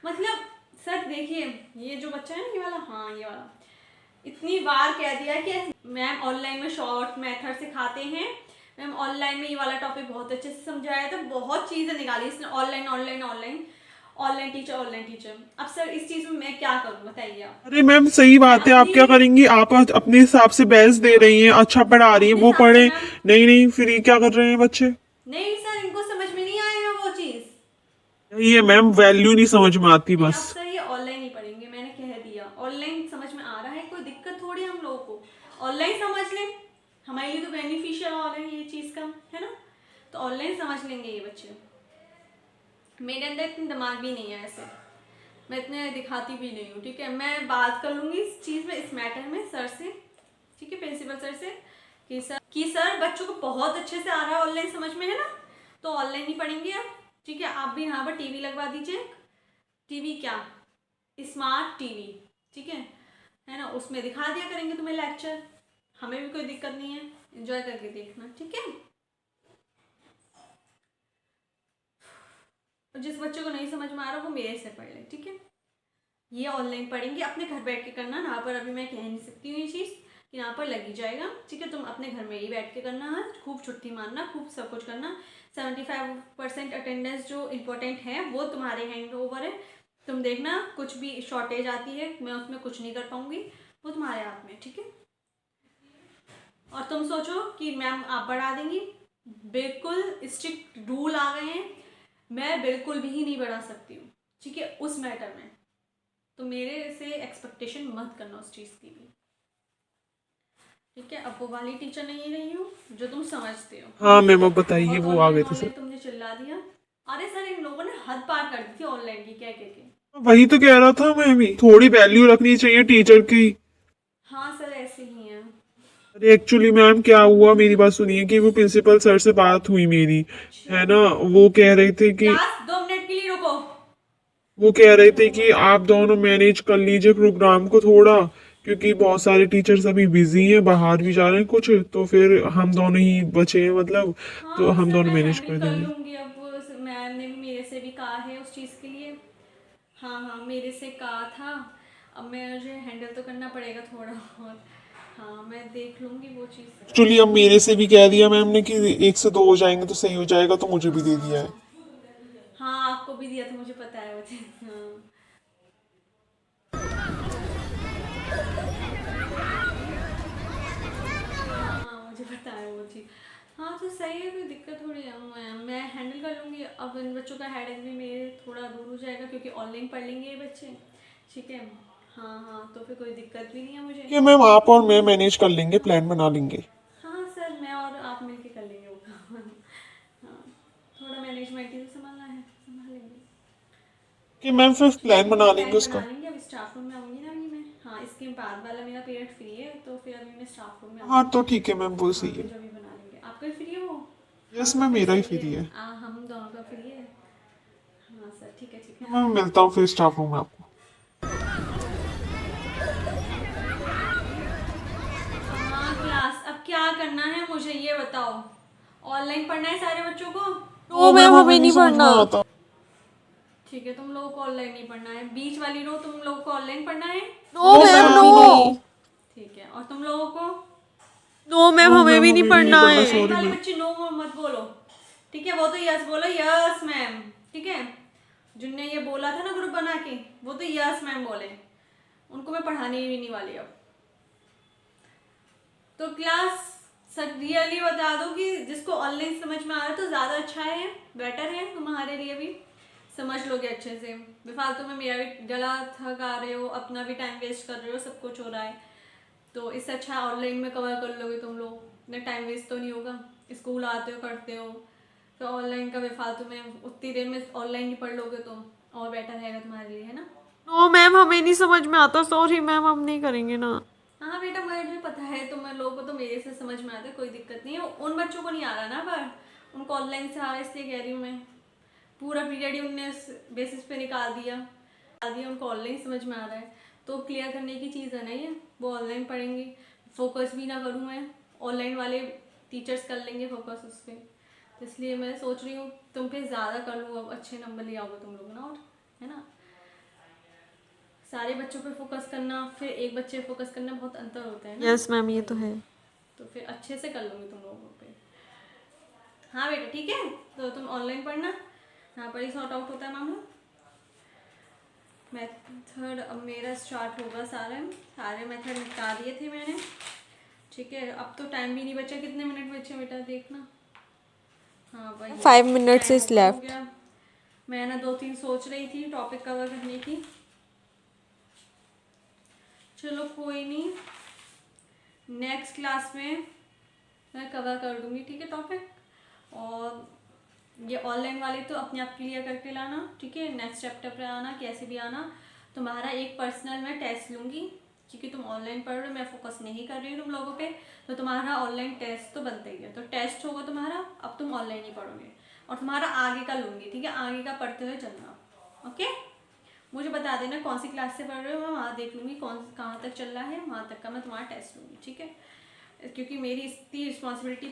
मतलब सर देखिए, ये जो बच्चा है ना, ये वाला, हाँ ये वाला, इतनी बार कह दिया कि मैम ऑनलाइन में शॉर्ट मेथड सिखाते हैं, मैम ऑनलाइन में ये वाला टॉपिक बहुत अच्छे से समझाया था, बहुत चीज़ें निकाली इसने। Online online online online teacher. अब सर इस चीज़ में मैं क्या करूँ बताइए आप? अरे मैम सही बात है, आप क्या करेंगी? आप अपने हिसाब से बहस दे रही हैं, अच्छा पढ़ा रही हैं, वो पढ़े नहीं नहीं, फिर ये क्या कर रहे हैं बच्चे? नहीं सर, इनको समझ में नहीं आएगा वो चीज़। ये मैम वैल्यू नहीं समझ में आती अब बस। सर ये ऑनलाइन ही पढ़ेंगे, मैंने कह दिया। ऑनलाइन समझ में आ रहा है, कोई दिक्कत थोड़ी है हम लोगों को, ऑनलाइन समझ लें, हमारे लिए तो बेनिफिशियल हो रहा है ये चीज़ का, है ना? तो ऑनलाइन समझ लेंगे ये बच्चे। मेरे अंदर इतना दिमाग भी नहीं है ऐसे, मैं इतने दिखाती भी नहीं हूँ, ठीक है? मैं बात कर लूँगी इस चीज़ में, इस मैटर में सर से, ठीक है, प्रिंसिपल सर से, कि सर बच्चों को बहुत अच्छे से आ रहा है ऑनलाइन समझ में, है ना? तो ऑनलाइन ही पढ़ेंगे आप, ठीक है? आप भी यहाँ पर टीवी लगवा दीजिए। टीवी क्या, स्मार्ट टीवी, ठीक है ना? उसमें दिखा दिया करेंगे तुम्हें लेक्चर, हमें भी कोई दिक्कत नहीं है, एंजॉय करके देखना, ठीक है? जिस बच्चे को नहीं समझ में आ रहा वो मेरे से पढ़ ले, ठीक है? ये ऑनलाइन पढ़ेंगे, अपने घर बैठ के करना, यहाँ पर अभी मैं कह नहीं सकती हूँ ये चीज़ कि यहाँ पर लगी जाएगा, ठीक है? तुम अपने घर में ही बैठ के करना है, खूब छुट्टी मारना, खूब सब कुछ करना। 75% अटेंडेंस जो इम्पोर्टेंट है वो तुम्हारे हैंड ओवर है। तुम देखना, कुछ भी शॉर्टेज आती है मैं उसमें कुछ नहीं कर पाऊँगी, वो तुम्हारे हाथ में, ठीक है? और तुम सोचो कि मैम आप बढ़ा देंगी, बिल्कुल स्ट्रिक्ट रूल आ गए हैं, मैं बिल्कुल भी नहीं बढ़ा सकती हूँ, ठीक है? उस मैटर में तो मेरे से एक्सपेक्टेशन मत करना उस चीज़ की भी, ठीक है? अब वो वाली टीचर नहीं रही हूँ जो तुम समझते हो। हाँ मैम अब बताइए, वो आ गए थे सर। तुमने चिल्ला दिया, अरे सर इन लोगों ने हद पार कर दी थी ऑनलाइन की, क्या कह के। वही तो कह रहा था मैं भी, थोड़ी वैल्यू रखनी चाहिए टीचर की। हाँ सर ऐसे ही है। अरे एक्चुअली मैम क्या हुआ, मेरी बात सुनिए, कि वो प्रिंसिपल सर से बात हुई मेरी, है ना? वो कह रहे थे कि क्लास 2 मिनट के लिए रुको। वो कह रहे थे कि आप दोनों मैनेज कर लीजिए प्रोग्राम को थोड़ा, क्योंकि बहुत सारे टीचर्स अभी बिजी हैं, बाहर भी जा रहे हैं कुछ, तो फिर हम दोनों ही बचे हैं मतलब, तो हम सर, दोनों मैं मैनेज हैंडल कर देंगे। लूंगी। अब मैम ने भी मेरे से भी कहा है उस चीज़ के लिए, हाँ मेरे से कहा था, अब मुझे हैंडल तो करना पड़ेगा थोड़ा बहुत। हाँ मैं देख लूंगी वो चीज़। एक्चुअली अब मेरे से भी कह दिया मैम ने कि 1 से 2 हो जाएंगे तो सही हो जाएगा, तो मुझे भी दे दिया है। हाँ आपको भी दिया था, मुझे पता है वो चीज़। हाँ मुझे पता है वो चीज़। हाँ तो सही है, कोई दिक्कत थोड़ी है, मैं हैंडल कर लूँगी। अब इन बच्चों का हेडेक भी मेरे थोड़ा दूर हो जाएगा, क्योंकि ऑनलाइन पढ़ लेंगे ये बच्चे, ठीक है? हाँ तो फिर कोई दिक्कत भी नहीं है मुझे। कि मैम आप और मैं मैनेज कर लेंगे, प्लान बना लेंगे। हाँ सर मैं और आप मिलके कर लेंगे वो काम। हाँ थोड़ा मैनेजमेंट ही तो संभालना है, संभाल लेंगे। कि मैम फिर प्लान बना लेंगे उसका। बना लेंगे। अभी स्टाफ रूम में आऊँगी ना अभी मैं, हाँ इसके बाद वाला मेरा पीरियड फ्री है, तो फिर अभी मैं स्टाफ रूम में हाँ तो ठीक है मैम, वो सही है। जो भी बना लेंगे। आपका फ्री है वो? यस मैम मेरा ही फ्री है। हम दोनों का फ्री है। हाँ सर ठीक है, ठीक है। मैं मिलता हूँ फिर स्टाफ रूम में आपको। हाँ क्लास अब क्या करना है मुझे ये बताओ। ऑनलाइन पढ़ना है सारे बच्चों को? नो मैम हमें नहीं समझ में पढ़ना। आता। ठीक है, तुम लोगों को ऑनलाइन नहीं पढ़ना है। बीच वाली रो तुम लोगों को ऑनलाइन पढ़ना है? No ma'am no. ठीक है, और तुम लोगों को? नो मैम हमें भी नहीं पढ़ना पढ़ना, है। sorry ऑनलाइन वाले मैम। बच्चे नो मत बोलो, ठीक है? वो तो यस बोलो, यस मैम, ठीक है? जिनने ये बोला था ना ग्रुप बना के, वो तो यस मैम बोले, उनको मैं पढ़ाने ही नहीं वाली अब। तो क्लास सच रियली बता दो कि जिसको ऑनलाइन समझ में आ रहा है तो ज़्यादा अच्छा है, बेटर है तुम्हारे लिए भी, समझ लोगे अच्छे से। बेफालतू में मेरा भी गला थका रहे हो, अपना भी टाइम वेस्ट कर रहे हो, सब कुछ हो रहा है। तो इससे अच्छा ऑनलाइन में कवर कर लोगे तुम लोग, इतना टाइम वेस्ट तो नहीं होगा। स्कूल आते हो, करते हो, तो ऑनलाइन का बेफालतू में उतनी देर में ऑनलाइन ही पढ़ लोगे तो और बेटर रहेगा तुम्हारे लिए, है ना? नो मैम हमें नहीं समझ में आता, सॉरी मैम हम नहीं करेंगे ना। हाँ बेटा, मुझे पता है तुम लोगों को तो मेरे से समझ में आता है, कोई दिक्कत नहीं है। उन बच्चों को नहीं आ रहा ना, पर उनको ऑनलाइन से आ रहा है, इसलिए कह रही हूँ मैं। पूरा पीरियड ही उनने बेसिस पे निकाल दिया, उनको ऑनलाइन समझ में आ रहा है, तो क्लियर करने की चीज़ है नहीं है, वो ऑनलाइन पढ़ेंगे। फोकस भी ना करूँ मैं, ऑनलाइन वाले टीचर्स कर लेंगे फोकस उस पर। तो इसलिए मैं सोच रही हूँ तुम पे ज़्यादा कर लूँ, अब अच्छे नंबर ले आओगे तुम लोग ना, और है ना? सारे बच्चों पे फोकस करना फिर एक बच्चे पे फोकस करना बहुत अंतर होता है ना। यस मैम ये तो है। तो फिर अच्छे से कर लूँगी तुम लोगों पे। हाँ बेटा ठीक है, तो तुम ऑनलाइन पढ़ना, यहाँ पर ही सॉर्ट आउट होता है मामला। मेथड अब मेरा स्टार्ट होगा, सारे मेथड निपटा दिए थे मैंने, ठीक है? अब तो टाइम भी नहीं बचा, कितने मिनट बचे बेटा देखना। हाँ भाई 5 minutes टाइम is ओवर हो left। गया। मैं ना 2-3 सोच रही थी टॉपिक कवर करने की, चलो कोई नहीं, नेक्स्ट क्लास में मैं कवर कर दूंगी, ठीक है टॉपिक। और ये ऑनलाइन वाले तो अपने आप क्लियर करके लाना, ठीक है? नेक्स्ट चैप्टर पर आना, कैसे भी आना। तुम्हारा एक पर्सनल मैं टेस्ट लूँगी, क्योंकि तुम ऑनलाइन पढ़ रहे हो, मैं फोकस नहीं कर रही हूँ तुम लोगों पे, तो तुम्हारा ऑनलाइन टेस्ट तो बनता ही है। तो टेस्ट होगा तुम्हारा, अब तुम ऑनलाइन ही पढ़ोगे, और तुम्हारा आगे का लूँगी, ठीक है? आगे का पढ़ते हुए चलना, ओके? मुझे बता देना कौन सी क्लास से पढ़ रहे हो, मैं वहाँ देख लूँगी कहाँ तक चल रहा है, वहाँ तक का मैं तुम्हारा टेस्ट लूँगी, ठीक है? क्योंकि मेरी इतनी रिस्पॉन्सिबिलिटी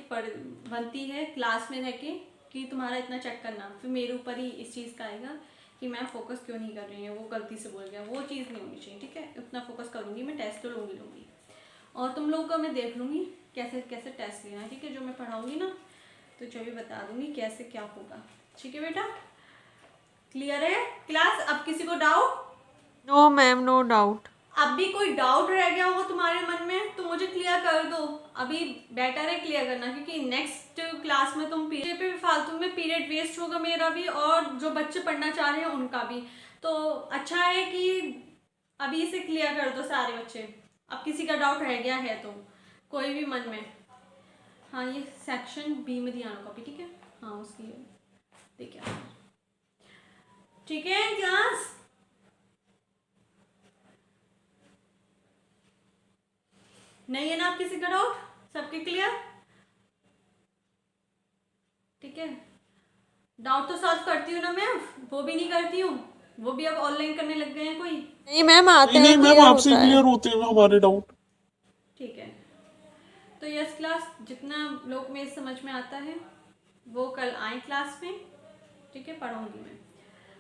बनती है क्लास में रह के कि तुम्हारा इतना चेक करना, फिर मेरे ऊपर ही इस चीज़ का आएगा कि मैं फोकस क्यों नहीं कर रही हूँ, वो गलती से बोल गया, वो चीज़ नहीं होनी चाहिए, ठीक है? उतना फोकस करूँगी मैं, टेस्ट तो लूँगी। और तुम लोगों का मैं देख लूँगी कैसे कैसे टेस्ट लेना है, ठीक है? जो मैं पढ़ाऊँगी ना, तो जो भी बता दूँगी कैसे क्या होगा, ठीक है बेटा? क्लियर है क्लास? अब किसी को doubt? No ma'am no doubt. अब भी कोई डाउट रह गया हो तुम्हारे मन में तो मुझे क्लियर कर दो, अभी बेटर है क्लियर करना, क्योंकि नेक्स्ट क्लास में तुम पीरियड पे फालतू में पीरियड वेस्ट होगा मेरा भी, और जो बच्चे पढ़ना चाह रहे हैं उनका भी। तो अच्छा है कि अभी इसे क्लियर कर दो सारे बच्चे। अब किसी का डाउट रह गया है तो कोई भी मन में, हाँ ये सेक्शन बी में दिया कॉपी, ठीक है? हाँ उसकी देखिए, ठीक है क्लास? नहीं है ना आप किसी का डाउट? सबके क्लियर? ठीक है, डाउट तो सॉल्व करती हूँ ना मैं, वो भी नहीं करती हूँ, वो भी अब ऑनलाइन करने लग गए हैं कोई। नहीं मैम आते नहीं हैं, मैम clear आपसे होता है। क्लियर होते हैं हमारे डाउट। ठीक है, तो यस क्लास, जितना लोग में समझ में आता है वो कल आए क्लास में, ठीक है? पढ़ाऊंगी मैं,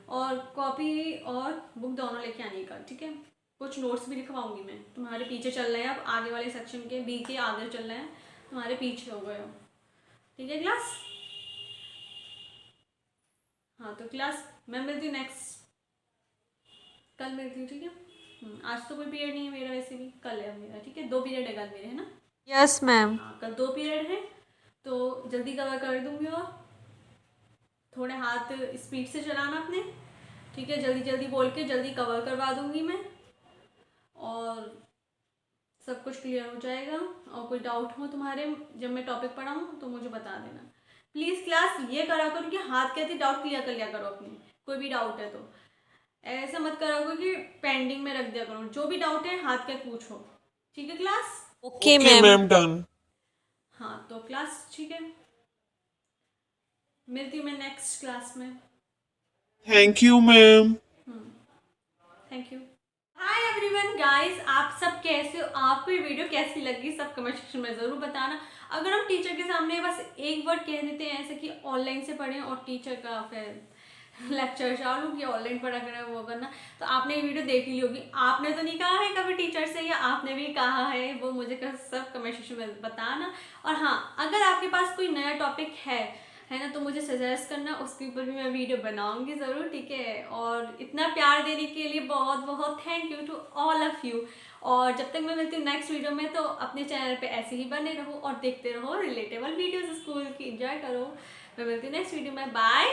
और कॉपी और बुक दोनों लेके आने का, ठीक है? कुछ नोट्स भी लिखवाऊंगी मैं, तुम्हारे पीछे चल रहे हैं, अब आगे वाले सेक्शन के बी के आगे चल रहे हैं, तुम्हारे पीछे हो गए हो, ठीक है क्लास? हाँ तो क्लास मैं मिलती हूँ नेक्स्ट, कल मिलती हूँ, ठीक है? आज तो कोई पीरियड नहीं है मेरा, वैसे भी कल है मेरा, ठीक है? 2 पीरियड है कल मेरे, है ना? Yes ma'am. हाँ कल 2 पीरियड है, तो जल्दी कवर कर दूंगी, और थोड़े हाथ स्पीड से चलाना अपने, ठीक है? जल्दी जल्दी बोल के जल्दी कवर करवा दूंगी मैं, और सब कुछ क्लियर हो जाएगा। और कोई डाउट हो तुम्हारे जब मैं टॉपिक पढ़ाऊँ तो मुझे बता देना प्लीज़। क्लास ये करा करो कि हाथ कहते डाउट क्लियर कर लिया करो अपने, कोई भी डाउट है तो ऐसा मत करा करो कि पेंडिंग में रख दिया करो, जो भी डाउट है हाथ के पूछो, ठीक है class? Okay okay ma'am. Ma'am done. हाँ तो क्लास ठीक है, मिलती हूँ मैं नेक्स्ट क्लास में। Thank you ma'am. Thank you. Hi everyone guys, आप सब कैसे हो? आपको ये वीडियो कैसी लगी सब कमेंट सेक्शन में ज़रूर बताना। अगर हम टीचर के सामने बस एक वर्ड कह देते हैं ऐसे कि ऑनलाइन से पढ़ें और टीचर का फिर लेक्चर चालू कि ऑनलाइन पढ़ा करना वो करना, तो आपने ये वीडियो देख ली होगी। आपने तो नहीं कहा है कभी टीचर से, या आपने भी कहा है, वो मुझे सब कमेंट सेक्शन में बताना। और हाँ, अगर आपके पास कोई नया टॉपिक है ना, तो मुझे सजेस्ट करना, उसके ऊपर भी मैं वीडियो बनाऊंगी ज़रूर, ठीक है। और इतना प्यार देने के लिए बहुत बहुत thank you to all of you. और जब तक मैं मिलती हूँ नेक्स्ट वीडियो में, तो अपने चैनल पे ऐसे ही बने रहो और देखते रहो रिलेटेबल वीडियोस स्कूल की, एंजॉय करो। मैं मिलती हूँ नेक्स्ट वीडियो में, बाय,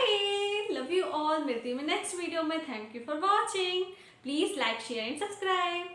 लव यू ऑल। मिलती हूँ मैं नेक्स्ट वीडियो में, thank you for watching, please like share and subscribe.